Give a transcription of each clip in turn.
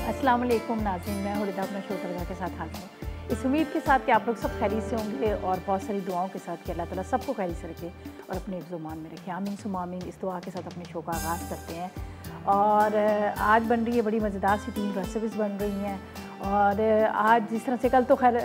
अस्सलाम वालेकुम नाज़रीन, मैं हुरिदा अपना शो दरगाह के साथ हाज़िर हूँ। इस उम्मीद के साथ कि आप लोग सब खैरियत से होंगे और बहुत सारी दुआओं के साथ कि अल्लाह ताला सबको खैरियत से रखे और अपने हिफ्ज़-ओ-मान में रखे। आमीन सुम्मा आमीन। इस दुआ के साथ अपने शो का आगाज़ करते हैं और आज बन रही है बड़ी मज़ेदार सी 3 रेसिपीज़ बन रही हैं। और आज जिस तरह से कल तो खैर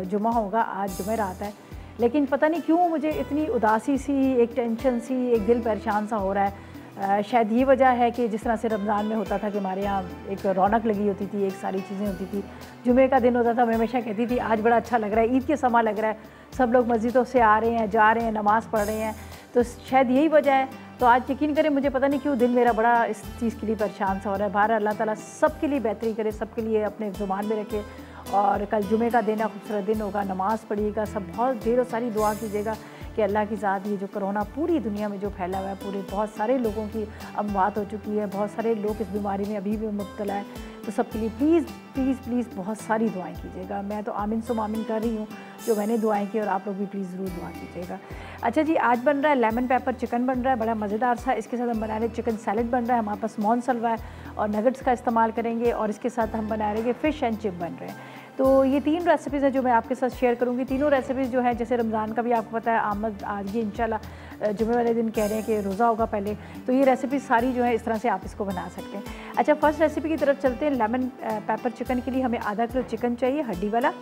जुमा होगा, आज जुमेरात है, लेकिन पता नहीं क्यों मुझे इतनी उदासी सी, एक टेंशन सी, एक दिल परेशान सा हो रहा है। शायद ये वजह है कि जिस तरह से रमज़ान में होता था कि हमारे यहाँ एक रौनक लगी होती थी, एक सारी चीज़ें होती थी, जुमे का दिन होता था, मैं हमेशा कहती थी आज बड़ा अच्छा लग रहा है, ईद के समा लग रहा है, सब लोग मस्जिदों से आ रहे हैं, जा रहे हैं, नमाज़ पढ़ रहे हैं, तो शायद यही वजह है। तो आज यकीन करें मुझे पता नहीं क्यों दिल मेरा बड़ा इस चीज़ के लिए परेशान सा हो रहा है। बाहर अल्लाह ताला सब के लिए बेहतरी करे, सब के लिए अपने ज़ुबान में रखे। और कल जुमे का दिन है, खूबसूरत दिन होगा, नमाज़ पढ़िएगा, सब बहुत ढेरों सारी दुआ कीजिएगा कि अल्लाह की ज़ात ये जो कोरोना पूरी दुनिया में जो फैला हुआ है, पूरे बहुत सारे लोगों की अमवात हो चुकी है, बहुत सारे लोग इस बीमारी में अभी भी मुब्तला है, तो सबके लिए प्लीज़ प्लीज़ प्लीज़ बहुत सारी दुआएं कीजिएगा। मैं तो आमीन सुम आमीन कर रही हूँ जो मैंने दुआएं की, और आप लोग भी प्लीज़ ज़रूर दुआ कीजिएगा। अच्छा जी, आज बन रहा है लेमन पेपर चिकन बन रहा है, बड़ा मज़ेदार सा। इसके साथ हम बना रहे हैं चिकन सैलड बन रहा है, हमारे पास मॉन सलवा है और नगट्स का इस्तेमाल करेंगे, और इसके साथ हम बना रहे हैं फ़िश एंड चिप बन रहे हैं। तो ये 3 रेसिपीज़ है जो मैं आपके साथ शेयर करूँगी। तीनों रेसिपीज़ जो है, जैसे रमज़ान का भी आपको पता है आमद आज ये इंशाल्लाह जुमे वाले दिन कह रहे हैं कि रोज़ा होगा पहले, तो ये रेसिपीज़ सारी जो है इस तरह से आप इसको बना सकते हैं। अच्छा, फर्स्ट रेसिपी की तरफ चलते हैं। लेमन पेपर चिकन के लिए हमें आधा किलो चिकन चाहिए, हड्डी वाला।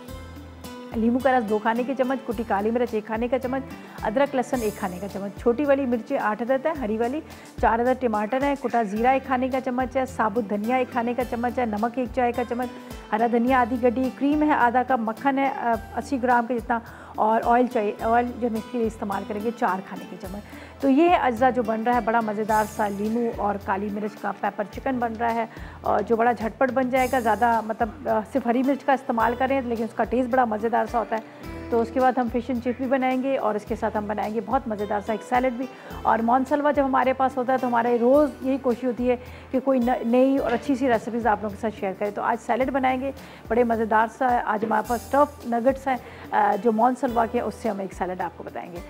नींबू का रस 2 खाने के चम्मच, कुटी काली मिर्च 1 खाने का चम्मच, अदरक लहसुन 1 खाने का चम्मच, छोटी वाली मिर्ची 8 अदद है, हरी वाली 4 अदद टमाटर है, कुटा ज़ीरा 1 खाने का चम्मच है, साबुत धनिया 1 खाने का चम्मच है, नमक 1 चाय का चम्मच, हरा धनिया आधी गड्डी, क्रीम है आधा कप, मक्खन है 80 ग्राम के जितना, और ऑयल चाहिए, ऑयल जो हम इसके लिए इस्तेमाल करेंगे 4 खाने के चम्मच। तो ये है अज्जा जो बन रहा है, बड़ा मज़ेदार सा लीमू और काली मिर्च का पेपर चिकन बन रहा है, और जो बड़ा झटपट बन जाएगा। ज़्यादा मतलब सिर्फ हरी मिर्च का इस्तेमाल करें लेकिन उसका टेस्ट बड़ा मज़ेदार सा होता है। तो उसके बाद हम फ़िश एंड चिप भी बनाएंगे, और इसके साथ हम बनाएंगे बहुत मज़ेदार सा एक सैलड भी। और मॉन सलवा जब हमारे पास होता है तो हमारे रोज़ यही कोशिश होती है कि कोई नई और अच्छी सी रेसिपीज़ आप लोगों के साथ शेयर करें। तो आज सैलड बनाएंगे, बड़े मज़ेदार सा। आज हमारे पास स्टफ नगट्स हैं जो मॉन सलवा के, उससे हम एक सैलड आपको बताएंगे।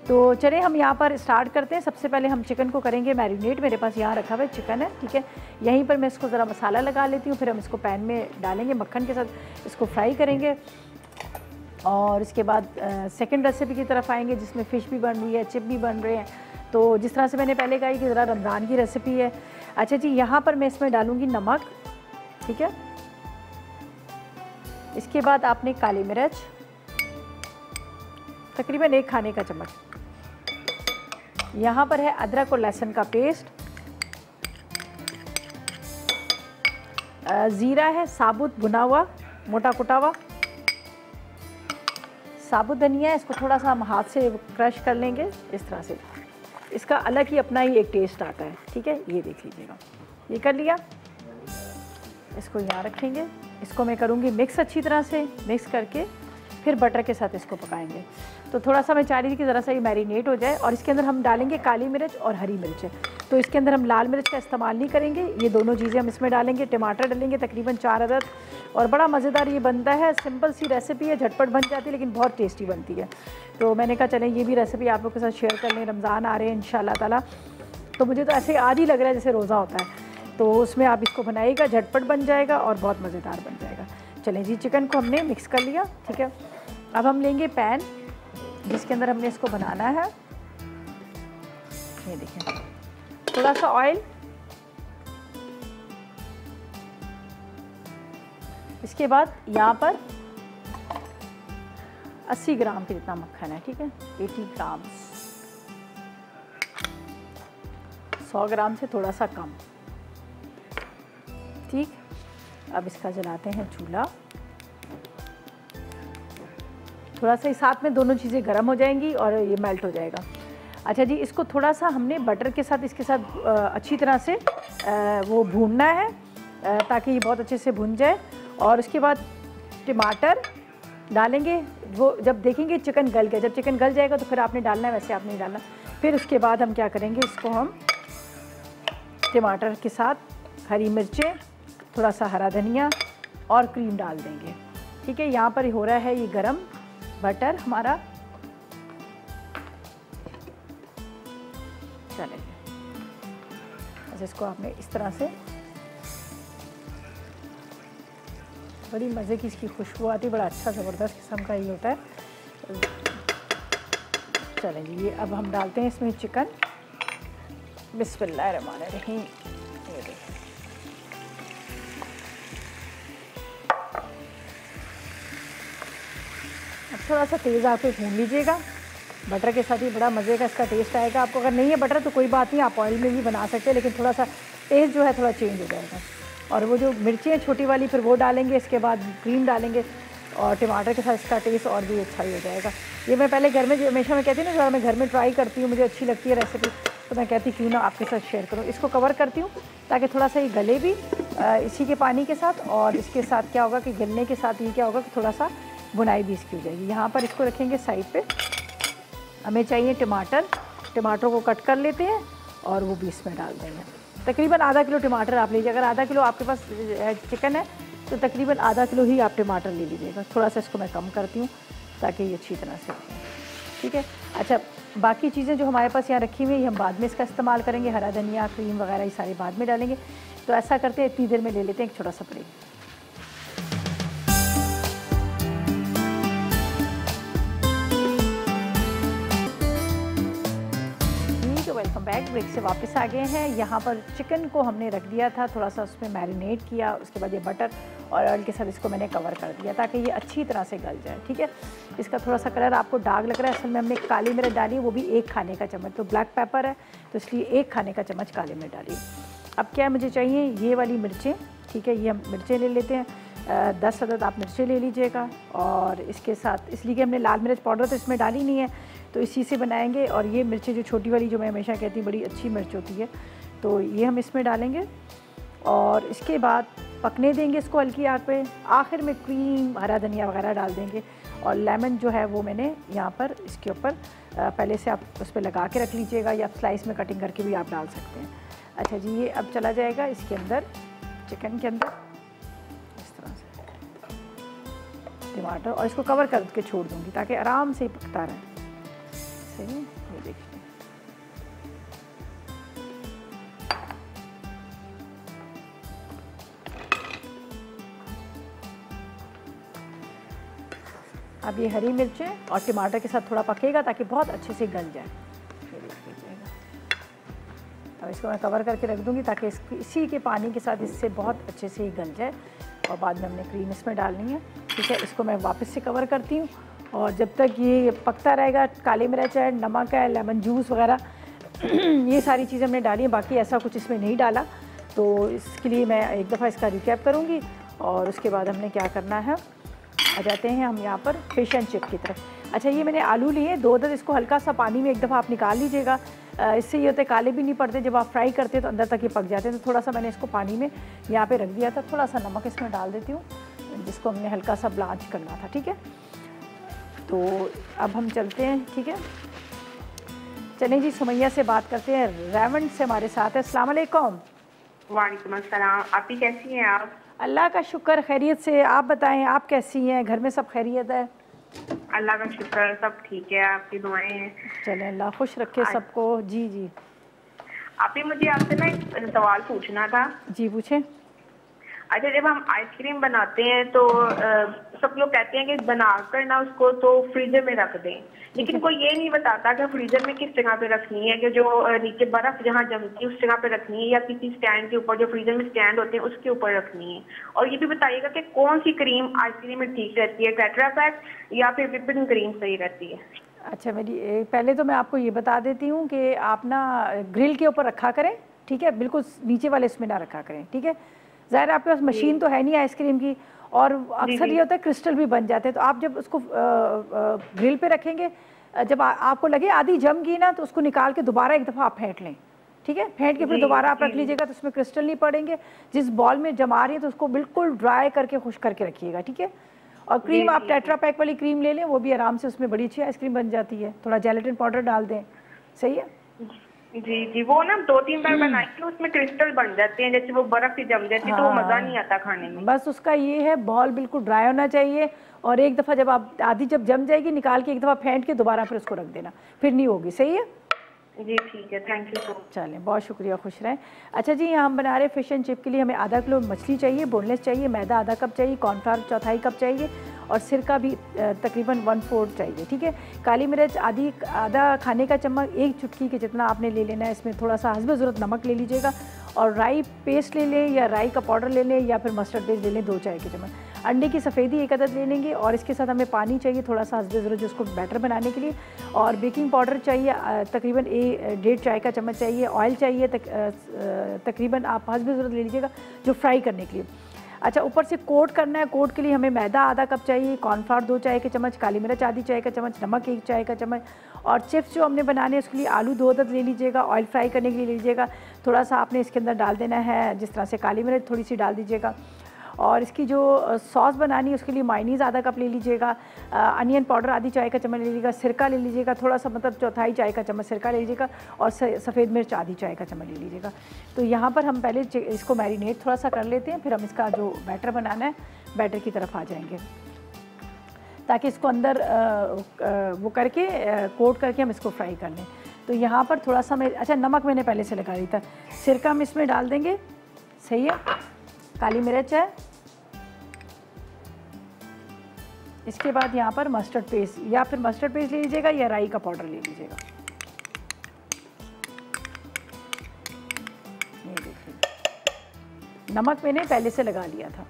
तो चलिए हम यहाँ पर स्टार्ट करते हैं। सबसे पहले हम चिकन को करेंगे मैरिनेट। मेरे पास यहाँ रखा हुआ है चिकन है, ठीक है। यहीं पर मैं इसको ज़रा मसाला लगा लेती हूँ, फिर हम इसको पैन में डालेंगे, मक्खन के साथ इसको फ्राई करेंगे। और इसके बाद सेकंड रेसिपी की तरफ आएंगे जिसमें फ़िश भी बन रही है, चिप भी बन रहे हैं। तो जिस तरह से मैंने पहले कहा कि ज़रा रमज़ान की रेसिपी है। अच्छा जी, यहाँ पर मैं इसमें डालूँगी नमक, ठीक है। इसके बाद आपने काली मिर्च तकरीबन 1 खाने का चम्मच, यहाँ पर है अदरक और लहसुन का पेस्ट, ज़ीरा है साबुत भुना हुआ मोटा कुटा हुआ, साबुत धनिया है, इसको थोड़ा सा हम हाथ से क्रश कर लेंगे इस तरह से, इसका अलग ही अपना ही एक टेस्ट आता है, ठीक है। ये देख लीजिएगा, ये कर लिया। इसको यहाँ रखेंगे, इसको मैं करूँगी मिक्स अच्छी तरह से, मिक्स करके फिर बटर के साथ इसको पकाएंगे। तो थोड़ा सा मैं चाह रही थी कि ज़रा सा ये मैरिनेट हो जाए, और इसके अंदर हम डालेंगे काली मिर्च और हरी मिर्च। तो इसके अंदर हम लाल मिर्च का इस्तेमाल नहीं करेंगे, ये दोनों चीज़ें हम इसमें डालेंगे। टमाटर डालेंगे तकरीबन 4 अदद, और बड़ा मज़ेदार ये बनता है। सिंपल सी रेसिपी है, झटपट बन जाती है लेकिन बहुत टेस्टी बनती है। तो मैंने कहा चलें ये भी रेसिपी आप लोग के साथ शेयर कर लें। रमज़ान आ रहे हैं इंशाअल्लाह ताला, तो मुझे तो ऐसे आज ही लग रहा है जैसे रोज़ा होता है। तो उसमें आप इसको बनाइएगा, झटपट बन जाएगा और बहुत मज़ेदार बन जाएगा। चलें जी, चिकन को हमने मिक्स कर लिया, ठीक है। अब हम लेंगे पैन जिसके अंदर हमने इसको बनाना है। ये देखिए, थोड़ा सा ऑयल, इसके बाद यहाँ पर 80 ग्राम के जितना मक्खन है, ठीक है। 80 ग्राम, 100 ग्राम से थोड़ा सा कम, ठीक। अब इसका जलाते हैं चूल्हा, थोड़ा सा साथ में दोनों चीज़ें गर्म हो जाएंगी और ये मेल्ट हो जाएगा। अच्छा जी, इसको थोड़ा सा हमने बटर के साथ इसके साथ अच्छी तरह से वो भूनना है ताकि ये बहुत अच्छे से भुन जाए। और उसके बाद टमाटर डालेंगे, वो जब देखेंगे चिकन गल गया, जब चिकन गल जाएगा तो फिर आपने डालना है, वैसे आपने नहीं डालना। फिर उसके बाद हम क्या करेंगे, इसको हम टमाटर के साथ हरी मिर्चें, थोड़ा सा हरा धनिया और क्रीम डाल देंगे, ठीक है। यहाँ पर हो रहा है ये गरम बटर हमारा, चलें। अच्छा, इसको आपने इस तरह से बड़ी मज़े की इसकी खुशबू आती है, बड़ा अच्छा ज़बरदस्त किस्म का ये होता है। चलें जी, ये अब हम डालते हैं इसमें चिकन। बिस्मिल्लाहिर्रहमानिर्रहीम। ये देखिए, अब थोड़ा सा तेज़ आग पे भून लीजिएगा। बटर के साथ ही बड़ा मज़े का इसका टेस्ट आएगा। आपको अगर नहीं है बटर तो कोई बात नहीं, आप ऑयल में भी बना सकते हैं, लेकिन थोड़ा सा टेस्ट जो है थोड़ा चेंज हो जाएगा। और वो जो मिर्ची है छोटी वाली, फिर वो डालेंगे, इसके बाद क्रीम डालेंगे और टमाटर के साथ इसका टेस्ट और भी अच्छा ही हो जाएगा। ये मैं पहले घर में हमेशा मैं कहती हूँ ना, जरा मैं घर में ट्राई करती हूँ, मुझे अच्छी लगती है रेसिपी, तो मैं कहती क्यों ना आपके साथ शेयर करूँ। इसको कवर करती हूँ ताकि थोड़ा सा ये गले भी इसी के पानी के साथ, और इसके साथ क्या होगा कि गलने के साथ ये क्या होगा कि थोड़ा सा बुनाई भी इसकी हो जाएगी। यहाँ पर इसको रखेंगे साइड पे। हमें चाहिए टमाटर, टमाटरों को कट कर लेते हैं और वो भी इसमें डाल देंगे। तकरीबन आधा किलो टमाटर आप लीजिए। अगर आधा किलो आपके पास चिकन है तो तकरीबन आधा किलो ही आप टमाटर ले लीजिएगा। थोड़ा सा इसको मैं कम करती हूँ ताकि ये अच्छी तरह से, ठीक है। अच्छा, बाकी चीज़ें जो हमारे पास यहाँ रखी हुई है, हम बाद में इसका इस्तेमाल करेंगे। हरा धनिया, क्रीम वगैरह ये सारे बाद में डालेंगे। तो ऐसा करते हैं, इतनी देर में ले लेते हैं एक छोटा सा ब्रेक। Welcome back. ब्रेक से वापस आ गए हैं। यहाँ पर चिकन को हमने रख दिया था, थोड़ा सा उसमें मैरिनेट किया, उसके बाद ये बटर और ऑयल के साथ इसको मैंने कवर कर दिया ताकि ये अच्छी तरह से गल जाए, ठीक है। इसका थोड़ा सा कलर आपको डार्क लग रहा है, असल में हमने काली मिर्च डाली, वो भी 1 खाने का चम्मच, तो ब्लैक पेपर है तो इसलिए 1 खाने का चम्मच काली मिर्च डाली। अब क्या मुझे चाहिए, ये वाली मिर्चें, ठीक है, ये हम मिर्चें ले लेते हैं। 10 अदद आप मिर्चें ले लीजिएगा। और इसके साथ इसलिए कि हमने लाल मिर्च पाउडर तो इसमें डाली नहीं है, तो इसी से बनाएंगे। और ये मिर्चें जो छोटी वाली, जो मैं हमेशा कहती हूँ बड़ी अच्छी मिर्च होती है, तो ये हम इसमें डालेंगे और इसके बाद पकने देंगे इसको हल्की आग पे। आखिर में क्रीम, हरा धनिया वगैरह डाल देंगे। और लेमन जो है वो मैंने यहाँ पर इसके ऊपर पहले से आप उस पर लगा के रख लीजिएगा, या स्लाइस में कटिंग करके भी आप डाल सकते हैं। अच्छा जी, ये अब चला जाएगा इसके अंदर, चिकन के अंदर इस तरह से टमाटर, और इसको कवर करके छोड़ दूँगी ताकि आराम से पकता रहे। सही है, ये देखिए। अब ये हरी मिर्चें और टमाटर के साथ थोड़ा पकेगा ताकि बहुत अच्छे से गल जाए। ये देखिएगा, अब इसको मैं कवर करके रख दूँगी ताकि इसी के पानी के साथ इससे बहुत अच्छे से ही गल जाए। और बाद में हमने क्रीम इसमें डालनी है, ठीक है। इसको मैं वापस से कवर करती हूँ और जब तक ये पकता रहेगा, काली मिर्च है, नमक है, लेमन जूस वगैरह ये सारी चीज़ें हमने डाली हैं, बाकी ऐसा कुछ इसमें नहीं डाला। तो इसके लिए मैं एक दफ़ा इसका रिकैप करूँगी और उसके बाद हमने क्या करना है, आ जाते हैं हम यहाँ पर फिश एंड चिप की तरफ। अच्छा, ये मैंने आलू लिए 2 अदद, इसको हल्का सा पानी में एक दफ़ा आप निकाल लीजिएगा। इससे ये होता है काले भी नहीं पड़ते, जब आप फ्राई करते हैं तो अंदर तक ये पक जाते हैं। तो थोड़ा सा मैंने इसको पानी में यहाँ पे रख दिया था। थोड़ा सा नमक इसमें डाल देती हूँ, जिसको हमने हल्का सा ब्लांच करना था, ठीक है। तो अब हम चलते हैं, ठीक है। चलें जी, सुमैया से बात करते हैं। रेवंड से हमारे साथ है। अस्सलाम वालेकुम। वालेकुम अस्सलाम। आप ही कैसी हैं आप? अल्लाह का शुक्र, खैरियत से। आप बताएं, आप कैसी हैं? घर में सब खैरियत है? अल्लाह का शुक्र, सब ठीक है, आपकी दुआएं हैं। चलें, अल्लाह खुश रखे सबको। जी जी, आप ही, मुझे आपसे ना एक सवाल पूछना था। जी पूछें। अच्छा, जब हम आइसक्रीम बनाते हैं तो सब लोग कहते हैं कि बनाकर ना उसको तो फ्रीजर में रख दें, लेकिन कोई ये नहीं बताता कि फ्रीजर में किस जगह पे रखनी है, कि जो नीचे बर्फ जहाँ जमती है उस जगह पे रखनी है, या किसी स्टैंड के ऊपर, जो फ्रीजर में स्टैंड होते हैं उसके ऊपर रखनी है। और ये भी बताइएगा कि कौन सी क्रीम आइसक्रीम में ठीक रहती है, टेट्रा पैक या फिर व्हिपिंग क्रीम सही रहती है? अच्छा, मेरी पहले तो मैं आपको ये बता देती हूँ कि आप ना ग्रिल के ऊपर रखा करें, ठीक है, बिल्कुल नीचे वाले इसमें ना रखा करें, ठीक है। ज़ाहिर आपके पास मशीन तो है नहीं आइसक्रीम की, और अक्सर ये होता है क्रिस्टल भी बन जाते हैं। तो आप जब उसको ग्रिल पे रखेंगे, जब आपको लगे आधी जम गई ना, तो उसको निकाल के दोबारा एक दफ़ा आप फेंट लें, ठीक है। फेंट के फिर दोबारा आप रख लीजिएगा, तो उसमें क्रिस्टल नहीं पड़ेंगे। जिस बॉल में जमा रही है तो उसको बिल्कुल ड्राई करके खुश करके रखिएगा, ठीक है। और क्रीम आप टेट्रा पैक वाली क्रीम ले लें, वो भी आराम से उसमें बड़ी अच्छी आइसक्रीम बन जाती है। थोड़ा जेलेटिन पाउडर डाल दें, सही है। जी जी, वो ना 2-3 बार बनाई थी, उसमें क्रिस्टल बन जाते हैं, जैसे वो बर्फ ही जम जाती है, तो वो मज़ा नहीं आता खाने में। बस उसका ये है, बॉल बिल्कुल ड्राई होना चाहिए, और एक दफ़ा जब आप आधी जब जम जाएगी, निकाल के एक दफ़ा फेंट के दोबारा फिर उसको रख देना, फिर नहीं होगी, सही है। जी ठीक है, थैंक यू सो मच। चलें, बहुत शुक्रिया, खुश रहें। अच्छा जी, यहाँ हम बना रहे फिश एंड चिप के लिए हमें आधा किलो मछली चाहिए, बोनलेस चाहिए, मैदा आधा कप चाहिए, कॉर्नफ्लावर चौथाई कप चाहिए और सिरका भी तकरीबन 1/4 चाहिए। ठीक है। काली मिर्च आधा खाने का चम्मच, 1 चुटकी के जितना आपने ले लेना है। इसमें थोड़ा सा हस्बे ज़रूरत नमक ले लीजिएगा और राई पेस्ट ले लें या राई का पाउडर ले लें या फिर मस्टर्ड पेस्ट ले लें 2 चाय के चम्मच। अंडे की सफ़ेदी 1 अदद ले लेंगे और इसके साथ हमें पानी चाहिए थोड़ा सा हस्बे ज़रूरत, जिसको बैटर बनाने के लिए, और बेकिंग पाउडर चाहिए तकरीबन 1.5 चाय का चम्मच चाहिए। ऑयल चाहिए तकरीबन आप हस्बे ज़रूरत ले लीजिएगा जो फ्राई करने के लिए। अच्छा, ऊपर से कोट करना है। कोट के लिए हमें मैदा आधा कप चाहिए, कॉर्नफ्लावर 2 चाय के चम्मच, काली मिर्च आधी चाय का चम्मच, नमक 1 चाय का चम्मच और चिप्स जो हमने बनाने हैं उसके लिए आलू 2 अदद ले लीजिएगा। ऑयल फ्राई करने के लिए लीजिएगा। थोड़ा सा आपने इसके अंदर डाल देना है, जिस तरह से काली मिर्च थोड़ी सी डाल दीजिएगा। और इसकी जो सॉस बनानी है उसके लिए मायनीज़ आधा कप ले लीजिएगा, अनियन पाउडर आधी चाय का चम्मच ले लीजिएगा, सिरका ले लीजिएगा थोड़ा सा, मतलब चौथाई चाय का चम्मच सिरका ले लीजिएगा और सफ़ेद मिर्च आधी चाय का चम्मच ले लीजिएगा। तो यहाँ पर हम पहले इसको मैरिनेट थोड़ा सा कर लेते हैं, फिर हम इसका जो बैटर बनाना है बैटर की तरफ आ जाएंगे, ताकि इसको अंदर वो करके कोट करके हम इसको फ्राई कर लें। तो यहाँ पर थोड़ा सा अच्छा नमक मैंने पहले से लगा दिया था, सिरका हम इसमें डाल देंगे, सही है। काली मिर्च है, इसके बाद यहाँ पर मस्टर्ड पेस्ट या फिर मस्टर्ड पेस्ट ले लीजिएगा या राई का पाउडर ले लीजिएगा। ये देखिए, नमक मैंने पहले से लगा लिया था।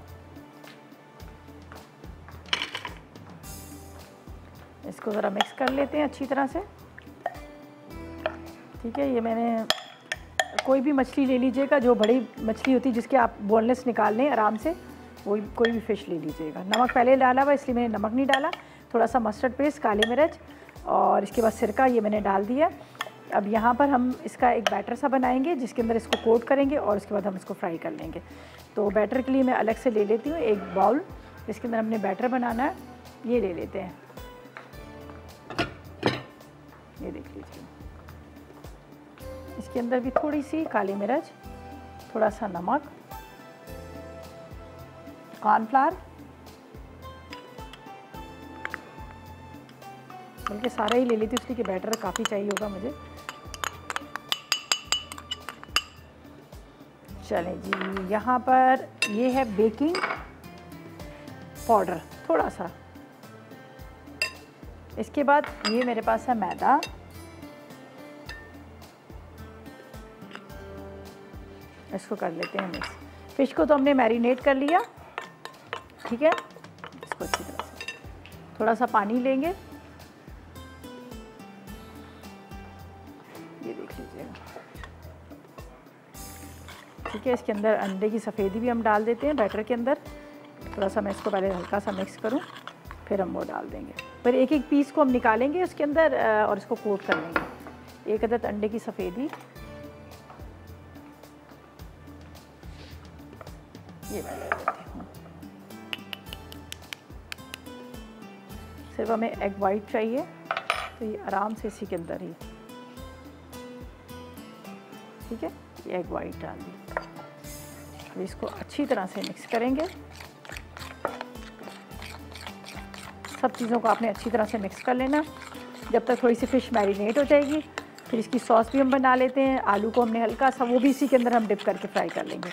इसको ज़रा मिक्स कर लेते हैं अच्छी तरह से। ठीक है, ये मैंने कोई भी मछली ले लीजिएगा जो बड़ी मछली होती है जिसके आप बोनलेस निकाल लें आराम से, वो कोई भी फ़िश ले लीजिएगा। नमक पहले डाला हुआ इसलिए मैंने नमक नहीं डाला। थोड़ा सा मस्टर्ड पेस्ट, काली मिर्च और इसके बाद सिरका ये मैंने डाल दिया। अब यहाँ पर हम इसका एक बैटर सा बनाएंगे जिसके अंदर इसको कोट करेंगे और उसके बाद हम इसको फ्राई कर लेंगे। तो बैटर के लिए मैं अलग से ले लेती हूँ एक बाउल, जिसके अंदर हमने बैटर बनाना है। ये ले लेते हैं, ये देख लीजिए। इसके अंदर भी थोड़ी सी काली मिर्च, थोड़ा सा नमक, कॉर्नफ्लावर, बल्कि सारा ही ले लेती हूँ इसलिए कि बैटर काफ़ी चाहिए होगा मुझे। चलें जी, यहाँ पर ये है बेकिंग पाउडर थोड़ा सा। इसके बाद ये मेरे पास है मैदा, इसको कर लेते हैं मिक्स। फ़िश को तो हमने मैरिनेट कर लिया, ठीक है। इसको अच्छी तरह से थोड़ा सा पानी लेंगे, ये देख लीजिएगा, ठीक है। इसके अंदर अंडे की सफ़ेदी भी हम डाल देते हैं बैटर के अंदर। थोड़ा सा मैं इसको पहले हल्का सा मिक्स करूं, फिर हम वो डाल देंगे। फिर एक एक पीस को हम निकालेंगे उसके अंदर और इसको कोट कर लेंगे। 1 अदद अंडे की सफ़ेदी, ये मैं ले लेती हूँ। सिर्फ हमें एग वाइट चाहिए, तो ये आराम से इसी के अंदर ही, ठीक है। ये एग वाइट डाल दी। अब इसको अच्छी तरह से मिक्स करेंगे। सब चीज़ों को आपने अच्छी तरह से मिक्स कर लेना जब तक थोड़ी सी फ़िश मैरिनेट हो जाएगी। फिर इसकी सॉस भी हम बना लेते हैं। आलू को हमने हल्का सा, वो भी इसी के अंदर हम डिप करके फ्राई कर लेंगे।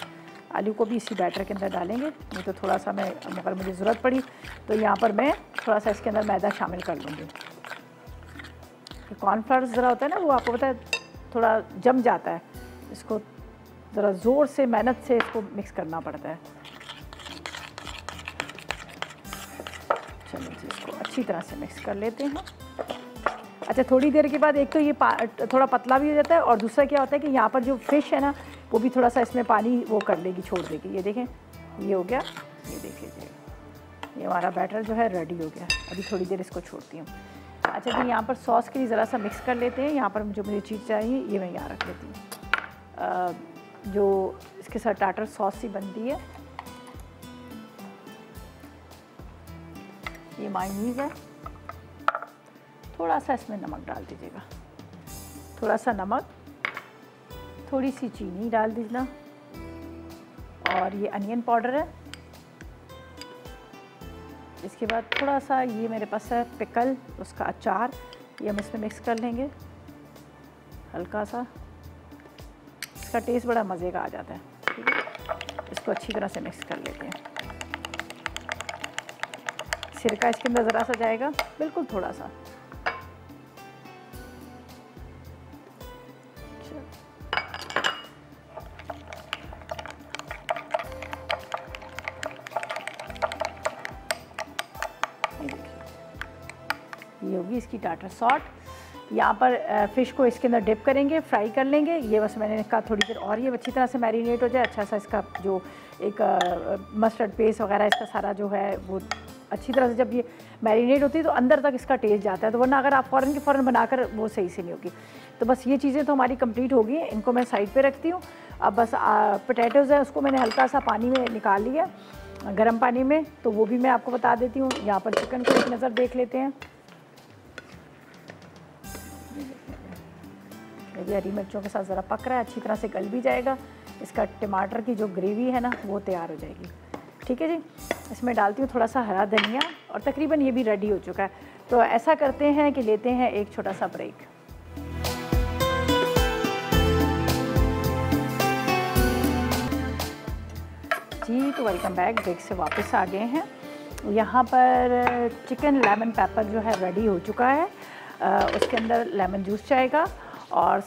आलू को भी इसी बैटर के अंदर डालेंगे। नहीं तो थोड़ा सा मैं, अगर मुझे ज़रूरत पड़ी तो यहाँ पर मैं थोड़ा सा इसके अंदर मैदा शामिल कर लूँगी। कॉर्नफ्लावर ज़रा होता है ना, वो आपको पता है थोड़ा जम जाता है, इसको ज़रा ज़ोर से मेहनत से इसको मिक्स करना पड़ता है। चलिए जी, इसको अच्छी तरह से मिक्स कर लेते हैं। अच्छा, थोड़ी देर के बाद एक तो ये थोड़ा पतला भी हो जाता है और दूसरा क्या होता है कि यहाँ पर जो फ़िश है ना वो भी थोड़ा सा इसमें पानी वो कर लेगी, छोड़ देगी। ये देखें, ये हो गया, ये देख लीजिए, ये हमारा बैटर जो है रेडी हो गया। अभी थोड़ी देर इसको छोड़ती हूँ। अच्छा जी, यहाँ पर सॉस के लिए ज़रा सा मिक्स कर लेते हैं। यहाँ पर जो मुझे चीज़ चाहिए ये मैं यहाँ रख लेती हूँ, जो इसके साथ टाटर सॉस सी बनती है। ये मायोनीज़ है, थोड़ा सा इसमें नमक डाल दीजिएगा, थोड़ा सा नमक, थोड़ी सी चीनी डाल दीजिए। और ये अनियन पाउडर है। इसके बाद थोड़ा सा ये मेरे पास है पिकल, उसका अचार, ये हम इसमें मिक्स कर लेंगे। हल्का सा, इसका टेस्ट बड़ा मज़े का आ जाता है। ठीक है, इसको अच्छी तरह से मिक्स कर लेते हैं। सिरका इसके अंदर ज़रा सा जाएगा, बिल्कुल थोड़ा सा। ये होगी इसकी टाटर सॉल्ट। यहाँ पर फ़िश को इसके अंदर डिप करेंगे, फ्राई कर लेंगे। ये बस मैंने कहा थोड़ी देर और ये अच्छी तरह से मैरिनेट हो जाए। अच्छा सा इसका जो एक मस्टर्ड पेस्ट वगैरह इसका सारा जो है वो अच्छी तरह से जब ये मैरिनेट होती है तो अंदर तक इसका टेस्ट जाता है। तो वरना अगर आप फ़ौरन की फ़ौरन बनाकर वो सही से नहीं होगी। तो बस ये चीज़ें तो हमारी कंप्लीट हो गई हैं, इनको मैं साइड पे रखती हूँ। अब बस पोटैटोज़ हैं उसको मैंने हल्का सा पानी में निकाल लिया, गर्म पानी में, तो वो भी मैं आपको बता देती हूँ। यहाँ पर चिकन को एक नज़र देख लेते हैं। ये हरी मिर्चों के साथ ज़रा पक रहा है, अच्छी तरह से गल भी जाएगा। इसका टमाटर की जो ग्रेवी है ना वो तैयार हो जाएगी। ठीक है जी, इसमें डालती हूँ थोड़ा सा हरा धनिया और तकरीबन ये भी रेडी हो चुका है। तो ऐसा करते हैं कि लेते हैं एक छोटा सा ब्रेक। जी तो वेलकम बैक, ब्रेक से वापस आ गए हैं। यहाँ पर चिकन लेमन पेपर जो है रेडी हो चुका है। उसके अंदर लेमन जूस जाएगा और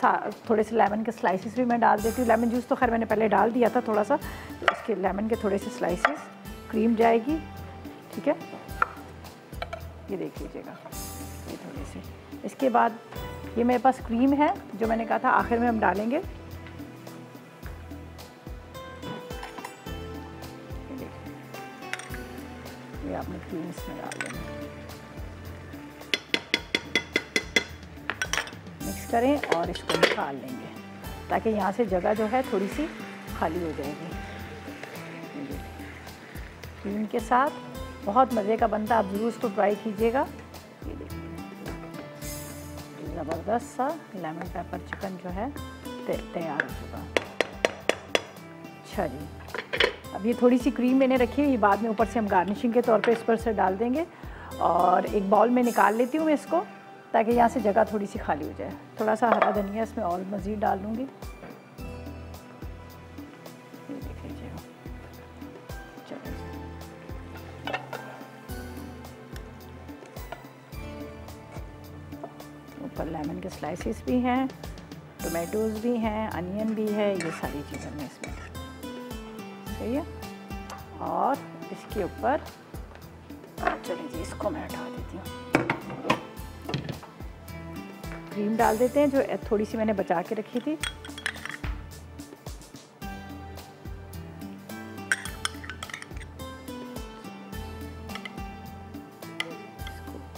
थोड़े से लेमन के स्लाइसेस भी मैं डाल देती हूँ। लेमन जूस तो खैर मैंने पहले डाल दिया था थोड़ा सा, तो इसके लेमन के थोड़े से स्लाइसेस, क्रीम जाएगी। ठीक है, ये देख लीजिएगा, ये थोड़ी सी। इसके बाद ये मेरे पास क्रीम है जो मैंने कहा था आखिर में हम डालेंगे। ये आपने क्रीम इसमें डाल देना, मिक्स करें और इसको निकाल लेंगे ताकि यहाँ से जगह जो है थोड़ी सी खाली हो जाएगी। क्रीम के साथ बहुत मज़े का बनता है, आप ज़रूर इसको ट्राई कीजिएगा। ये देखिए ज़बरदस्त सा लेमन पेपर चिकन जो है तैयार हो चुका। अच्छा जी, अब ये थोड़ी सी क्रीम मैंने रखी है, ये बाद में ऊपर से हम गार्निशिंग के तौर पे इस पर से डाल देंगे। और एक बाउल में निकाल लेती हूँ मैं इसको ताकि यहाँ से जगह थोड़ी सी खाली हो जाए। थोड़ा सा हरा धनिया इसमें और मज़ीद डाल दूँगी। देख लीजिएगा, चलो ऊपर लेमन के स्लाइसेस भी हैं, टोमेटोज़ भी हैं, अनियन भी है, ये सारी चीज़ें मैं इसमें, सही है। और इसके ऊपर चलिए जी इसको मैं हटा देती हूँ। क्रीम डाल देते हैं जो थोड़ी सी मैंने बचा के रखी थी। इसको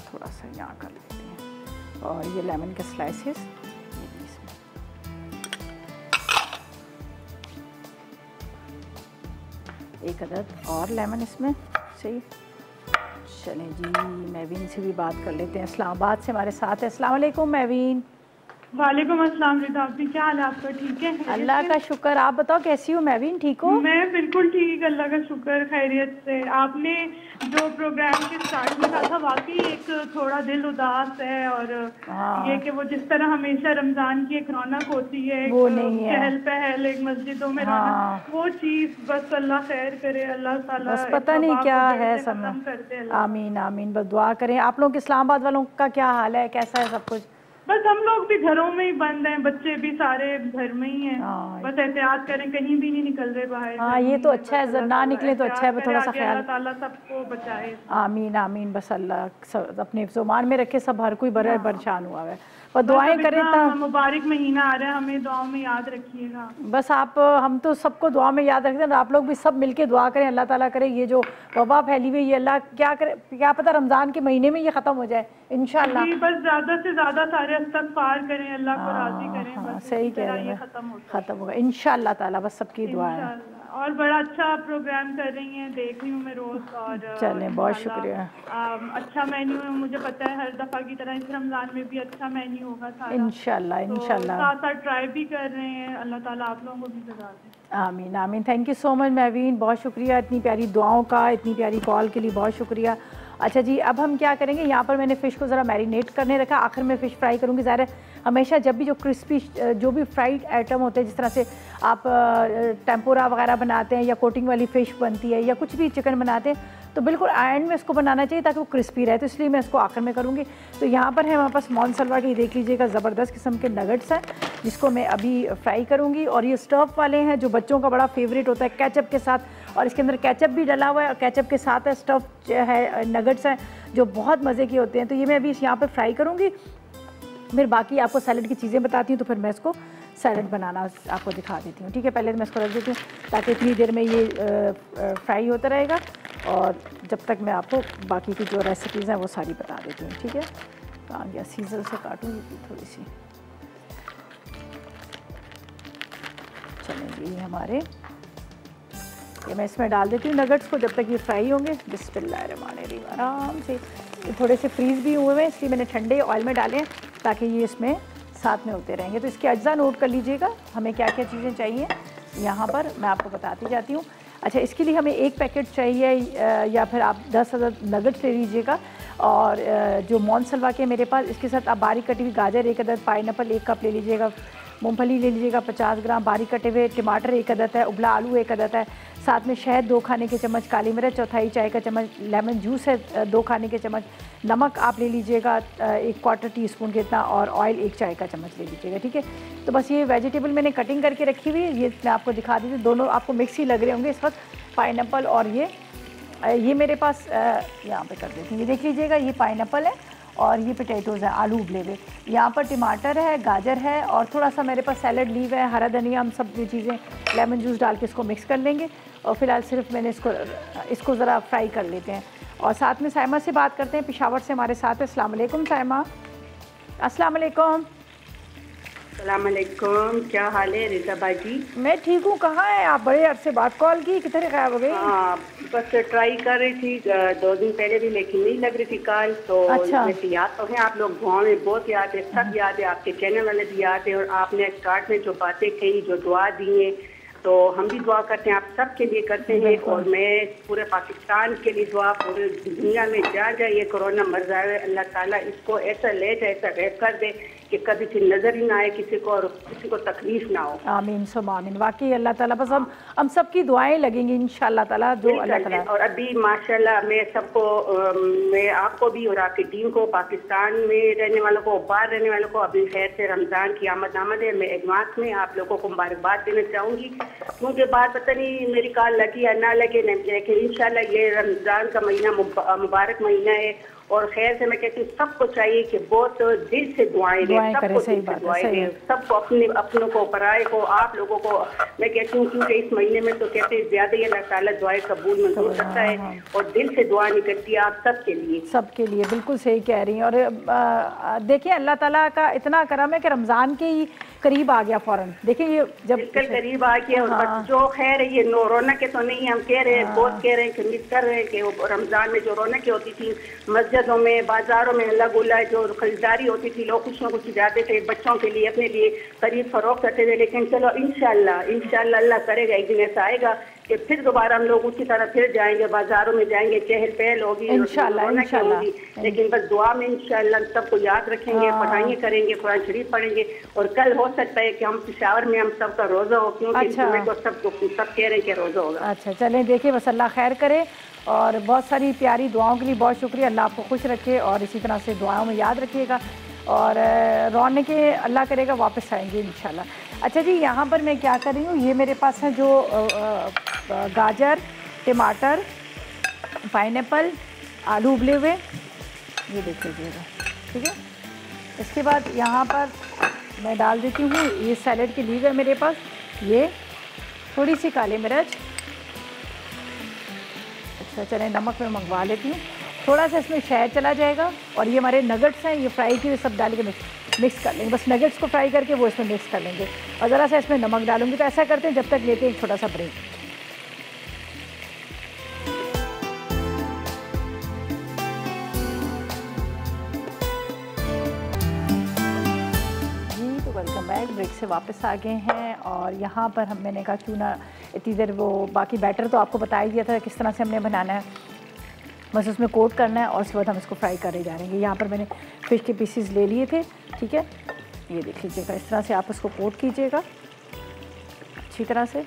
थोड़ा सा यहाँ कर लेते हैं और ये लेमन के स्लाइसेस ये भी इसमें। एक अदद और लेमन इसमें, सही। चलें जी, मैवीन से भी बात कर लेते हैं। इस्लामाबाद से हमारे साथ है। अस्सलाम वालेकुम मैवीन। वालेकुम अस्सलाम रिदा, आपकी क्या हाल है? आपका ठीक है? अल्लाह का शुक्र, आप बताओ कैसी हो मैवीन, ठीक हो? मैं बिल्कुल ठीक, अल्लाह का शुक्र, खैरियत से। आपने जो प्रोग्राम के स्टार्ट में कहा था वाकई एक थोड़ा दिल उदास है, और ये कि वो जिस तरह हमेशा रमज़ान की एक रौनक होती है, वो नहीं है, चहल पहल, एक मस्जिदों में रौनक, वो चीज़ बस अल्लाह खैर करे, अल्लाह ताला बस पता नहीं क्या है सब। आमीन आमीन, बस दुआ करें। आप लोग इस्लामाबाद वालों का क्या हाल है, कैसा है सब कुछ? बस हम लोग भी घरों में ही बंद हैं, बच्चे भी सारे घर में ही हैं। बस एहतियात करें, कहीं भी नहीं निकल रहे बाहर। हाँ ये तो अच्छा है, ना निकले तो अच्छा है, थोड़ा सा ख्याल। अल्लाह ताला सबको बचाए। आमीन आमीन, बस अल्लाह अपने ज़ुबान में रखे, सब हर कोई बड़ा परेशान हुआ है, पर दुआएं करें। मुबारक महीना आ रहा है, हमें दुआओं में याद रखिएगा। बस हम तो सबको दुआ में याद रखते हैं, आप लोग भी सब मिलके दुआ करें, अल्लाह ताला करे ये जो वबा फैली हुई है, अल्लाह क्या करे, क्या पता रमज़ान के महीने में ये ख़त्म हो जाए इंशाअल्लाह। बस ज़्यादा से ज़्यादा सारे इस्तग़फ़ार करें, अल्लाह को राज़ी करें। हाँ, सही कह रहे हैं, ख़त्म होगा इंशाअल्लाह ताला, बस सबकी दुआ है। और बड़ा अच्छा प्रोग्राम कर रही हैं, देख रही हूँ मैं रोज़। और चलें, बहुत शुक्रिया। अच्छा मेन्यू है, मुझे पता है हर दफ़ा की तरह इस रमज़ान में भी अच्छा मेन्यू होगा इंशाअल्लाह इंशाअल्लाह। साथ साथ ट्राई भी कर रहे हैं, अल्लाह ताला आप लोगों को भी सजा दे। आमीन आमीन, थैंक यू सो मच मैवीन, बहुत शुक्रिया इतनी प्यारी दुआओं का, इतनी प्यारी कॉल के लिए बहुत शुक्रिया। अच्छा जी, अब हम क्या करेंगे, यहाँ पर मैंने फ़िश को ज़रा मैरिनेट करने रखा, आखिर में फ़िश फ्राई करूँगी। ज़ाहिर है हमेशा जब भी जो क्रिस्पी जो भी फ्राइड आइटम होते हैं, जिस तरह से आप टेम्पुरा वगैरह बनाते हैं या कोटिंग वाली फ़िश बनती है या कुछ भी चिकन बनाते हैं, तो बिल्कुल एंड में इसको बनाना चाहिए ताकि वो क्रिस्पी रहे, तो इसलिए मैं इसको आखिर में करूँगी। तो यहाँ पर है हमारे पास मोनसलवा के, देख लीजिएगा ज़बरदस्त किस्म के नगट्स हैं जिसको मैं अभी फ्राई करूँगी। और ये स्टफ वाले हैं जो बच्चों का बड़ा फेवरेट होता है केचप के साथ, और इसके अंदर केचप भी डला हुआ है और केचप के साथ है स्टफ है नगट्स हैं जो बहुत मज़े के होते हैं। तो ये मैं अभी यहाँ पर फ्राई करूँगी, फिर बाकी आपको सैलड की चीज़ें बताती हूँ, तो फिर मैं इसको सैलड बनाना आपको दिखा देती हूँ। ठीक है, पहले मैं इसको रख देती हूँ ताकि इतनी देर में ये फ्राई होता रहेगा, और जब तक मैं आपको बाकी की जो रेसिपीज़ हैं वो सारी बता देती हूँ। ठीक है, कहाँ गया, सीजर से काटूँगी थोड़ी सी। चलें ये हमारे, ये मैं इसमें डाल देती हूँ नगट्स को जब तक ये फ्राई होंगे। बिस्मिल्लाहिर्रहमानिर्रहीम, आराम से। ये थोड़े से फ्रीज़ भी हुए हैं इसलिए मैंने ठंडे ऑयल में डाले हैं ताकि ये इसमें साथ में होते रहेंगे। तो इसके अज्जा नोट कर लीजिएगा, हमें क्या क्या चीज़ें चाहिए यहाँ पर मैं आपको बताती जाती हूँ। अच्छा, इसके लिए हमें 1 पैकेट चाहिए या फिर आप 10,000 नगट्स ले लीजिएगा। और जो मोनसलवा के मेरे पास, इसके साथ आप बारीक कटी हुई गाजर 1 अदद, पाइनएप्पल 1 कप ले लीजिएगा, मूंगफली ले लीजिएगा 50 ग्राम, बारीक कटे हुए टमाटर 1 अदद है, उबला आलू 1 अदद है, साथ में शहद 2 खाने के चम्मच, काली मिर्च 1/4 चाय का चम्मच, लेमन जूस है 2 खाने के चम्मच, नमक आप ले लीजिएगा 1/4 टीस्पून के इतना, और ऑयल 1 चाय का चम्मच ले लीजिएगा। ठीक है, तो बस ये वेजिटेबल मैंने कटिंग करके रखी हुई है, ये मैं आपको दिखा दीजिए। दोनों आपको मिक्स ही लग रहे होंगे इस वक्त, पाइनएप्पल और ये मेरे पास यहाँ पे कर देती हूँ। ये देख लीजिएगा, ये पाइनएप्पल है और ये पोटैटोज़ हैं, आलू उबले हुए। यहाँ पर टमाटर है, गाजर है, और थोड़ा सा मेरे पास सैलड लीव है, हरा धनिया। हम सब ये चीज़ें लेमन जूस डाल के इसको मिक्स कर लेंगे, और फिलहाल सिर्फ मैंने इसको ज़रा फ्राई कर लेते हैं। और साथ में साइमा से बात करते हैं, पेशावर से हमारे साथ है। अस्सलाम वालेकुम साइमा। अस्सलाम वालेकुम। अस्सलाम वालेकुम, क्या हाल है रिजा बाजी? मैं ठीक हूँ, कहाँ हैं आप? बड़े अरसे बाद कॉल की, कितने गायब हो गई? हाँ, बस ट्राई कर रही थी 2 दिन पहले भी, लेकिन नहीं लग रही थी कॉल। तो अच्छा। वैसे याद तो है आप लोग, गाँव में बहुत याद है, सब याद है, आपके चैनल वाले भी याद है, और आपने स्टार्ट में जो बातें कही, जो दुआ दी है, तो हम भी दुआ करते हैं, आप सब के लिए करते हैं। और मैं पूरे पाकिस्तान के लिए दुआ, पूरे दुनिया में जहाँ जहाँ ये कोरोना मर जाए, अल्लाह ताला इसको ऐसा ले जाए, ऐसा गैब कर दे कि कभी से नज़र ही ना आए किसी को, और किसी को तकलीफ ना हो। आमीन सुम आमीन। वाकई अल्लाह ताला, बस हम सब की दुआएं लगेंगी इंशाअल्लाह ताला, जो अल्लाह ताला। और अभी माशाल्लाह मैं सबको, मैं आपको भी और आपकी टीम को, पाकिस्तान में रहने वालों को, बाहर रहने वालों को, अभी खैर से रमज़ान की आमद है। मैं एडवांस में आप लोगों को मुबारकबाद देना चाहूँगी, क्योंकि बात पता नहीं मेरी कॉल लगी या ना लगे, लेकिन इंशाल्लाह ये रमज़ान का महीना मुबारक महीना है, और खैर से मैं कहती हूँ सबको चाहिए कि बहुत दिल से दुआएं दें, सबको दिल से दुआएं दें, सबको अपनों को, पराए को, आप लोगों को। मैं कहती हूँ क्योंकि इस महीने में तो कहते हैं ज़्यादा ही अल्लाह ताला दुआएं कबूल मंजूर करता है, और दिल से दुआ निकलती है आप सबके लिए। सबके लिए बिल्कुल सही कह रही हैं। और देखिए अल्लाह ताला का इतना करम है कि रमज़ान के ही करीब आ गया फ़ौरन। देखिए ये जब बिल्कुल करीब आ गया, और जो खैर है ये रौनक के तो नहीं, हम कह रहे हैं, बहुत कह रहे हैं कि मिस कर रहे हैं कि रमज़ान में जो रौनक होती थी मस्जिदों में, बाजारों में, अल्लाह गुल्ला जो खरीदारी होती थी, लोग कुछ ना कुछ जाते थे बच्चों के लिए, अपने लिए खरीद फरोख्त करते थे। लेकिन चलो इंशाल्लाह अल्लाह करेगा, एक दिन ऐसा आएगा कि फिर दोबारा हम लोग उसी तरह फिर जाएंगे, बाजारों में जाएंगे, चहल पहल होगी, इंशाल्लाह। लेकिन बस दुआ में इंशाल्लाह सबको याद रखेंगे, पढ़ाइयाँ करेंगे, कुरान शरीफ पढ़ेंगे, और कल हो सकता है कि हम पेशावर में हम सबका रोज़ा हो, क्योंकि सब कह रहे हैं कि रोज़ा होगा। अच्छा, चलें देखिए, बस अल्लाह खैर करे, और बहुत सारी प्यारी दुआओं के लिए बहुत शुक्रिया। अल्लाह आपको खुश रखे, और इसी तरह से दुआओं में याद रखिएगा, और रौनकें अल्लाह करेगा वापस आएंगे इंशाल्लाह। अच्छा जी, यहाँ पर मैं क्या कर रही हूँ, ये मेरे पास है जो गाजर, टमाटर, पाइनएप्पल, आलू उबले हुए, ये देख लीजिएगा। ठीक है, इसके बाद यहाँ पर मैं डाल देती हूँ, ये सैलड की लीव है मेरे पास, ये थोड़ी सी काली मिर्च। अच्छा चलें, नमक में मंगवा लेती हूँ, थोड़ा सा इसमें शहद चला जाएगा, और ये हमारे नगट्स हैं, ये फ्राई किए सब डाल के मिक्स कर लेंगे। बस नगट्स को फ्राई करके वो इसमें मिक्स कर लेंगे, और ज़रा सा इसमें नमक डालूंगी। तो ऐसा करते हैं, जब तक लेते हैं एक छोटा सा ब्रेक। Welcome back. ब्रेक से वापस आ गए हैं, और यहाँ पर मैंने कहा क्यों ना इतनी देर वो बाकी बैटर तो आपको बता ही दिया था किस तरह से हमने बनाना है। बस उसमें कोट करना है और उसके बाद हम इसको फ्राई करे जा रहे हैं। यहाँ पर मैंने फ़िश के पीसीज ले लिए थे, ठीक है, ये देख लीजिएगा, इस तरह से आप उसको कोट कीजिएगा अच्छी तरह से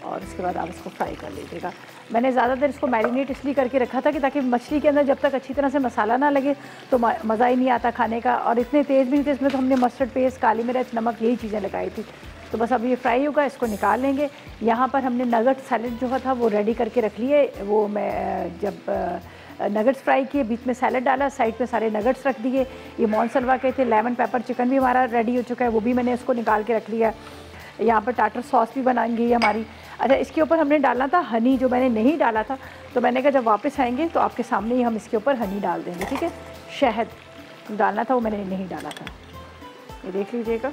और उसके बाद आप इसको फ्राई कर लीजिएगा। मैंने ज़्यादातर इसको मैरिनेट इसलिए करके रखा था कि ताकि मछली के अंदर जब तक अच्छी तरह से मसाला ना लगे तो मज़ा ही नहीं आता खाने का, और इतने तेज़ भी नहीं थे, इसमें तो हमने मस्टर्ड पेस्ट, काली मिर्च, नमक, यही चीज़ें लगाई थी। तो बस अब ये फ्राई होगा, इसको निकाल लेंगे। यहाँ पर हमने नगट सैलेड जो था वो रेडी करके रख लिए। वो मैं जब नगट्स फ्राई किए, बीच में सैलेड डाला, साइड पे सारे नगट्स रख दिए। ये मोनसलवा के थे। लेमन पेपर चिकन भी हमारा रेडी हो चुका है, वो भी मैंने इसको निकाल के रख लिया। यहाँ पर टाटर सॉस भी बनाएंगी हमारी। अच्छा, इसके ऊपर हमने डालना था हनी, जो मैंने नहीं डाला था, तो मैंने कहा जब वापस आएंगे तो आपके सामने ही हम इसके ऊपर हनी डाल देंगे, ठीक है। शहद डालना था, वो मैंने नहीं डाला था, ये देख लीजिएगा,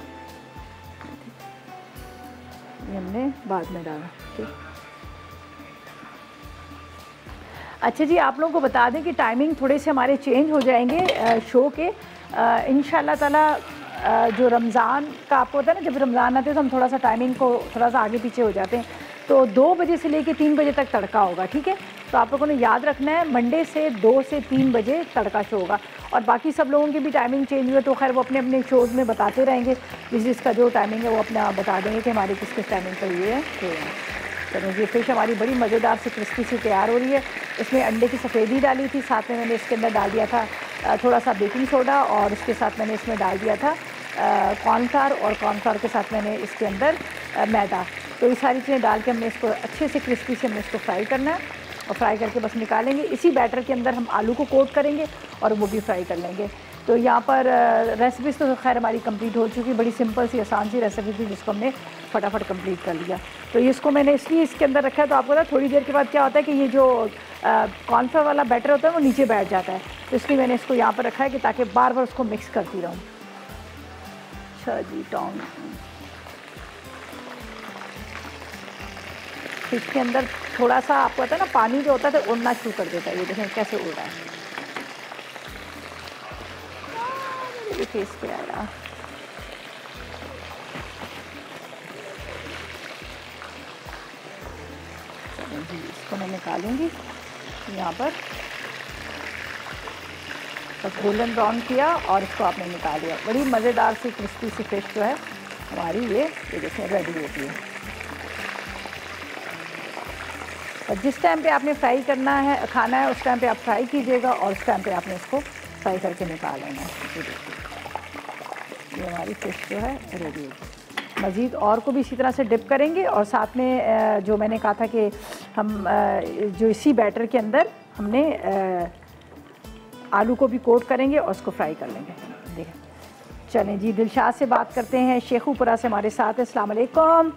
ये हमने बाद में डाला, ठीक। अच्छा जी, आप लोगों को बता दें कि टाइमिंग थोड़े से हमारे चेंज हो जाएंगे शो के इंशाल्लाह ताला। जो रमज़ान का आपको होता है ना, जब रमज़ान आते हैं तो हम थोड़ा सा टाइमिंग को थोड़ा सा आगे पीछे हो जाते हैं, तो 2 बजे से लेके 3 बजे तक तड़का होगा, ठीक है। तो आप लोगों ने याद रखना है, मंडे से 2 से 3 बजे तड़का शो होगा। और बाकी सब लोगों की भी टाइमिंग चेंज हुई तो खैर वो अपने अपने शोज़ में बताते रहेंगे, जिसका जो टाइमिंग है वो अपना बता देंगे कि हमारी किस किस टाइमिंग पर ये है। चलो, ये फ़िश हमारी बड़ी मज़ेदार सी क्रिस्पी सी तैयार हो रही है। इसमें अंडे की सफ़ेदी डाली थी, साथ में मैंने इसके अंदर डाल दिया था थोड़ा सा बेकिंग सोडा, और उसके साथ मैंने इसमें डाल दिया था कॉर्नफ्लावर, और कॉर्नफ्लावर के साथ मैंने इसके अंदर मैदा। तो ये सारी चीज़ें डाल के हमने इसको अच्छे से क्रिस्पी से हमने इसको फ्राई करना है, और फ्राई करके बस निकालेंगे। इसी बैटर के अंदर हम आलू को कोट करेंगे और वो भी फ्राई कर लेंगे। तो यहाँ पर रेसिपीज़ तो खैर हमारी कंप्लीट हो चुकी, बड़ी सिंपल सी आसान सी रेसिपी थी जिसको हमने फटाफट कंप्लीट कर लिया। तो इसको मैंने इसलिए इसके अंदर रखा है, तो आपको पता है थोड़ी देर के बाद क्या होता है कि ये जो कॉर्नफ्लावर वाला बैटर होता है वो नीचे बैठ जाता है, तो इसलिए मैंने इसको यहाँ पर रखा है कि ताकि बार बार उसको मिक्स करती रहूँ। अच्छा जी, टोंग फिश के अंदर थोड़ा सा आपको पता है ना, पानी जो होता है तो उड़ना शुरू कर देता है। ये देखें कैसे उड़ रहा है, मेरे फेस पे आया। जी, इसको मैं निकालूंगी यहाँ पर, तो गोल्डन ब्राउन किया और इसको आपने निकाल दिया। बड़ी मज़ेदार सी क्रिस्पी सी फिश जो है हमारी ये देखें रेडी होती है। और जिस टाइम पे आपने फ्राई करना है, खाना है, उस टाइम पे आप फ्राई कीजिएगा, और उस टाइम पे आपने इसको फ्राई करके निकाल लेना है। ये हमारी फिश जो है रेडी होगी। मज़ीद और को भी इसी तरह से डिप करेंगे, और साथ में जो मैंने कहा था कि हम जो इसी बैटर के अंदर हमने आलू को भी कोट करेंगे और उसको फ्राई कर लेंगे। देखें, चलें जी, दिलशाद से बात करते हैं, शेखुपुरा से हमारे साथ है। अस्सलाम वालेकुम।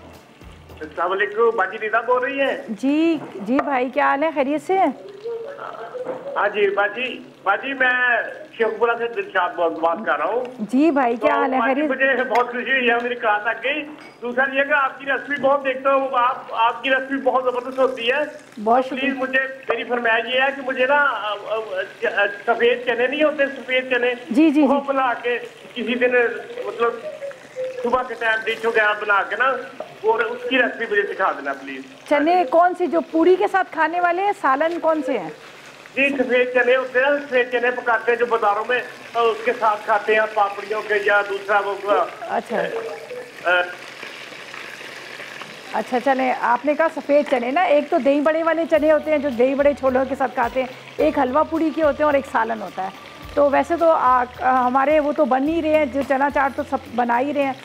अस्सलाम वालेकुम, बाजी रिदा बोल रही है? जी जी भाई, क्या हाल है, खैरियत से? हाँ जी बाजी मैं शेखपुरा से दिलशाद बात कर रहा हूँ। जी भाई, क्या हाल है, खैरियत? मुझे बहुत खुशी हुई है, मेरी क्लास आ गई। दूसरा ये कि आपकी रेसिपी बहुत देखता हूँ, आपकी रेसिपी बहुत जबरदस्त होती है। बहुत प्लीज मुझे, मेरी फरमाइश ये है कि मुझे ना सफेद चने नहीं होते, सफेद चने, जी वो बना के किसी दिन, मतलब सुबह के टाइम डिश वगैरह बना के ना, और उसकी रेसिपी मुझे सिखा देना प्लीज। चने कौन सी, जो पूरी के साथ खाने वाले हैं, सालन कौन से हैं? जी, सफेद चने होते हैं, सफेद चने पकाते हैं जो बाजारों में, और उसके साथ खाते हैं पापड़ियों के, या दूसरा वो। अच्छा चले, आपने कहा सफ़ेद चने ना, एक तो दही बड़े वाले चने होते हैं जो दही बड़े छोलों के साथ खाते हैं, एक हलवा पूड़ी के होते हैं, और एक सालन होता है। तो वैसे तो हमारे वो तो बन ही रहे हैं, जो चना चाट तो सब बना ही रहे हैं,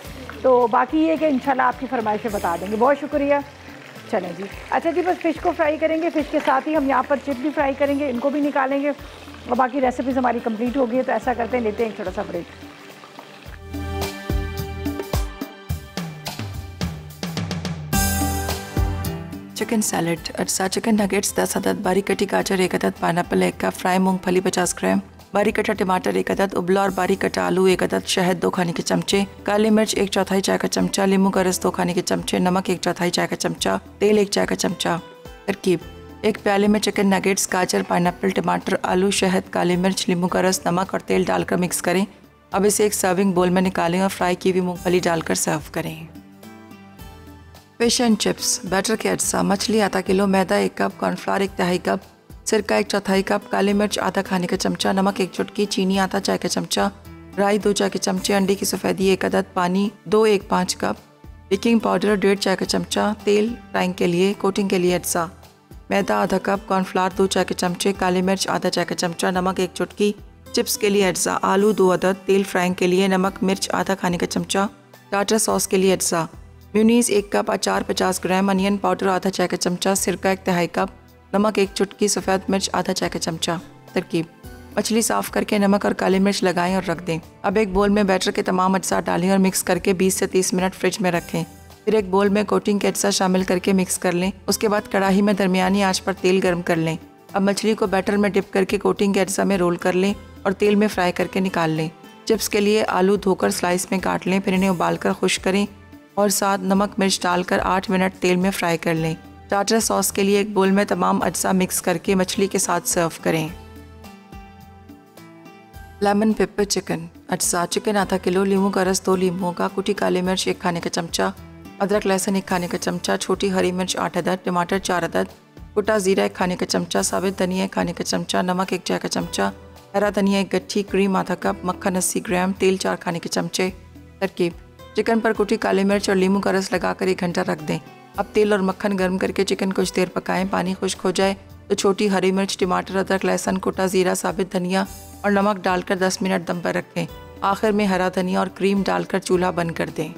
तो बाकी ये कि इंशाल्लाह आपकी फरमाइशें बता देंगे। बहुत शुक्रिया। चलें जी, अच्छा जी, बस फ़िश को फ्राई करेंगे, फ़िश के साथ ही हम यहाँ पर चिप भी फ्राई करेंगे, इनको भी निकालेंगे, और बाकी रेसिपीज़ हमारी कंप्लीट हो गई है। तो ऐसा करते हैं, लेते हैं एक छोटा सा ब्रेक। चिकन सैलड, अज्जा चिकन नगेट्स 10 अदद, बारीक कटी गाजर 1 अदद, पाइनएप्पल 1 कप, फ्राई मूंगफली 50 ग्राम, बारीक कटा टमाटर 1 अदद, उबला और बारीक कटा आलू 1 अदद, शहद 2 खाने के चमचे, काली मिर्च 1/4 चाय का चमचा, नींबू का रस 2 खाने के चमचे, नमक 1/4 चाय का चमचा, तेल 1 चाय का चमचा। तरकीब: 1 प्याले में चिकन नगेट्स, गाजर, पाइनएप्पल, टमाटर, आलू, शहद, काली मिर्च, नींबू का रस, नमक और तेल डालकर मिक्स करें। अब इसे एक सर्विंग बोल में निकालें और फ्राई की हुई मूंगफली डालकर सर्व करें। फिश एंड चिप्स, बैटर के अज्जा: मछली आधा किलो, मैदा 1 कप, कॉर्नफ्लावर 1/3 कप, सिरका 1/4 कप, काली मिर्च आधा खाने का चमचा, नमक 1 चुटकी, चीनी आधा चाय का चमचा, राई 2 चाय के चमचे, अंडे की सफ़ेदी 1 अदद, पानी 2-1-5 कप, बेकिंग पाउडर 1.5 चाय का चमचा, तेल फ्राइंग के लिए, कोटिंग के लिए अज्जा, मैदा आधा कप, कॉर्नफ्लावर 2 चाय के चमचे, काली मिर्च आधा चाय का चमचा, नमक 1 चुटकी, चिप्स के लिए अज्जा, आलू 2 अदद, तेल फ्राइंग के लिए, नमक मिर्च आधा खाने का चमचा, टाटर सॉस के लिए अज्जा, म्यूनीस 1 कप, अचार 50 ग्राम, अनियन पाउडर आधा चाय का चमचा, सिरका 1/2 कप, नमक 1 चुटकी, सफ़ेद मिर्च आधा चाय का चमचा। तरकीब: मछली साफ़ करके नमक और काली मिर्च लगाएं और रख दें। अब एक बोल में बैटर के तमाम अज्जा डालें और मिक्स करके 20 से 30 मिनट फ्रिज में रखें। फिर एक बोल में कोटिंग के अज्जा शामिल करके मिक्स कर लें। उसके बाद कढ़ाई में दरमियानी आंच पर तेल गर्म कर लें। अब मछली को बैटर में डिप करके कोटिंग के अज्जा में रोल कर लें और तेल में फ्राई करके निकाल लें। चिप्स के लिए आलू धोकर स्लाइस में काट लें, फिर इन्हें उबाल कर खुश करें और साथ नमक मिर्च डालकर 8 मिनट तेल में फ्राई कर लें। टाटर सॉस के लिए एक बोल में तमाम अज्जा मिक्स करके मछली के साथ सर्व करें। लेमन पेपर चिकन अज्जा: चिकन आधा किलो, लीमू का रस 2 लीमुओं का, कुटी काली मिर्च 1 खाने का चमचा, अदरक लहसुन 1 खाने का चमचा, छोटी हरी मिर्च 8 अदद, टमाटर 4 अदद, कुटा ज़ीरा 1 खाने का चमचा, साबित धनिया 1 खाने का चमचा, नमक 1 चाय का चमचा, हरा धनिया 1 गट्ठी, क्रीम आधा कप, मक्खन 80 ग्राम, तेल 4 खाने के चमचे। तरकीब: चिकन पर कुटी काली मिर्च और लीमू का रस लगाकर 1 घंटा रख दें। अब तेल और मक्खन गर्म करके चिकन कुछ देर पकाएं। पानी खुश्क हो जाए तो छोटी हरी मिर्च, टमाटर, अदरक लहसुन, कुटा ज़ीरा, साबित धनिया और नमक डालकर 10 मिनट दम पर रखें। आखिर में हरा धनिया और क्रीम डालकर चूल्हा बंद कर दें।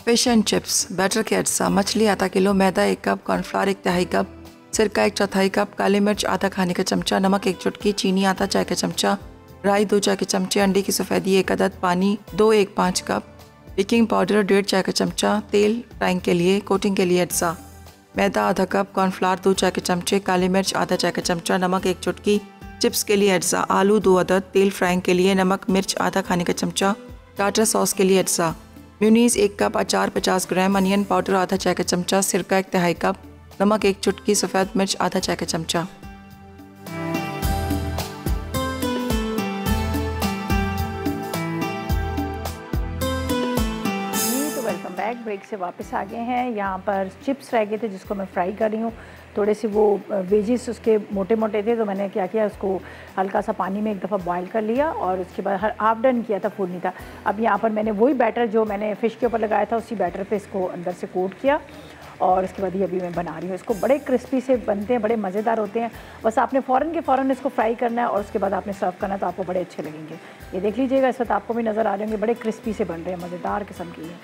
फिश एंड चिप्स बैटर के अज्जा: मछली आधा किलो, मैदा 1 कप, कॉर्नफ्लावर 1/2 कप, सिरका 1/4 कप, काली मिर्च आधा खाने का चमचा, नमक 1 चुटकी, चीनी आधा चाय का चमचा, राई 2 चाय के चमचे, अंडे की सफ़ेदी 1 अदद, पानी 2-1-5 कप, बेकिंग पाउडर 1.5 चाय का चमचा, तेल फ्राइंग के लिए, कोटिंग के लिए अज्जा, मैदा आधा कप, कॉर्नफ्लावर 2 चाय के चमचे, काली मिर्च आधा चाय का चमचा, नमक 1 चुटकी, चिप्स के लिए अज्जा, आलू 2 अदद, तेल फ्राइंग के लिए, नमक मिर्च आधा खाने का चमचा, टाटर सॉस के लिए अज्जा, म्यूनीस 1 कप, अचार 50 ग्राम, अनियन पाउडर आधा चाय का चमचा, सिरका 1/2 कप, नमक 1 चुटकी, सफ़ेद मिर्च आधा चाय का चमचा। तो वेलकम बैक। ब्रेक से वापस आ गए हैं। यहाँ पर चिप्स रह गए थे जिसको मैं फ्राई कर रही हूँ। थोड़े से वो वेजिस उसके मोटे मोटे थे तो मैंने क्या किया, उसको हल्का सा पानी में एक दफ़ा बॉईल कर लिया और उसके बाद हाफ डन किया था, फूल नहीं था। अब यहाँ पर मैंने वही बैटर जो मैंने फ़िश के ऊपर लगाया था उसी बैटर पे इसको अंदर से कोट किया और उसके बाद ये अभी मैं बना रही हूँ। इसको बड़े क्रिस्पी से बनते हैं, बड़े मज़ेदार होते हैं। बस आपने फ़ौरन के फ़ौरन इसको फ्राई करना है और उसके बाद आपने सर्व करना है तो आपको बड़े अच्छे लगेंगे। ये देख लीजिएगा, इस वक्त आपको भी नज़र आ रहे होंगे, बड़े क्रिस्पी से बन रहे हैं, मज़ेदार किस्म की है।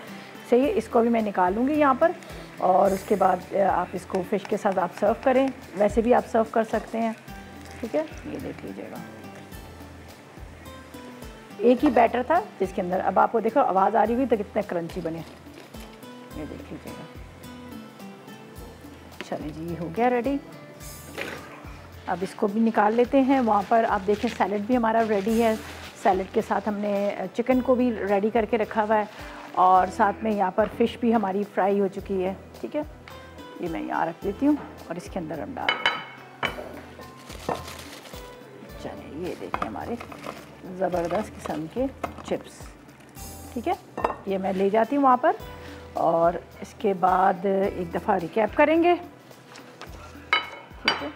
सही है, इसको भी मैं निकालूंगी यहाँ पर और उसके बाद आप इसको फ़िश के साथ आप सर्व करें। वैसे भी आप सर्व कर सकते हैं, ठीक है। ये देख लीजिएगा, एक ही बैटर था जिसके अंदर, अब आपको देखो आवाज़ आ रही हुई तो कितने क्रंची बने, ये देख लीजिएगा। चलिए जी, ये हो गया रेडी। अब इसको भी निकाल लेते हैं। वहाँ पर आप देखें सैलड भी हमारा रेडी है। सैलड के साथ हमने चिकन को भी रेडी करके रखा हुआ है और साथ में यहाँ पर फ़िश भी हमारी फ्राई हो चुकी है, ठीक है। ये मैं यहाँ रख देती हूँ और इसके अंदर हम डाल देते हैं। चलिए, ये देखें हमारे ज़बरदस्त किस्म के चिप्स, ठीक है। ये मैं ले जाती हूँ वहाँ पर और इसके बाद एक दफ़ा रिकैप करेंगे, ठीक है।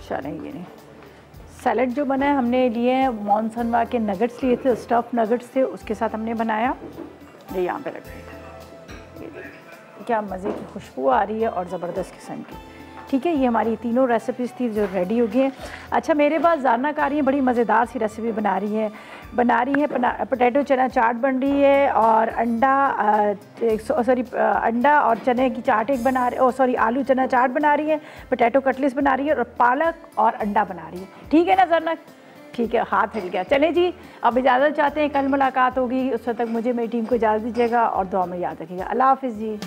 चलें, ये नहीं सैलड जो बना है हमने लिए हैं मॉनसनवा के नगेट्स लिए थे, स्टफ़ नगेट्स थे, उसके साथ हमने बनाया। ये यहाँ पे रख दिया, क्या मज़े की खुशबू आ रही है और ज़बरदस्त किस्म की, ठीक है। ये हमारी तीनों रेसिपीज़ थी जो रेडी हो गई हैं। अच्छा, मेरे पास जानना कार बड़ी मज़ेदार सी रेसिपी बना रही है पोटैटो चना चाट बन रही है और अंडा और चने की चाट एक बना रही, आलू चना चाट बना रही है, पोटैटो कटलेट्स बना रही है और पालक और अंडा बना रही है, ठीक है ना जरना? ठीक है, हाथ हिल गया। चले जी, अब इजाज़त चाहते हैं, कल मुलाकात होगी, उस वक्त तक मुझे मेरी टीम को इजाज़त दीजिएगा और दुआ में याद रखिएगा। अल्लाह हाफ़िज़ जी।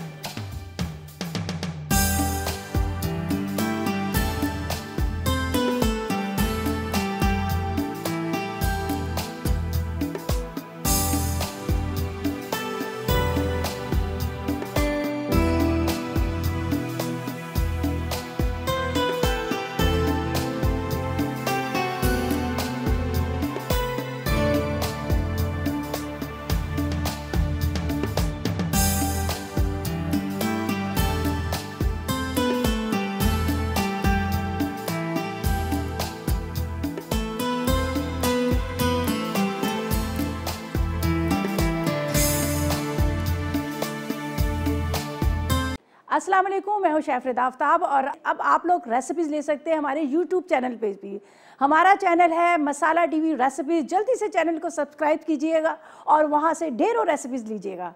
अस्सलाम वालेकुम, मैं हूँ शेफ आफ्ताब और अब आप लोग रेसिपीज़ ले सकते हैं हमारे यूट्यूब चैनल पे भी। हमारा चैनल है मसाला टीवी रेसिपीज़। जल्दी से चैनल को सब्सक्राइब कीजिएगा और वहाँ से ढेरों रेसिपीज़ लीजिएगा।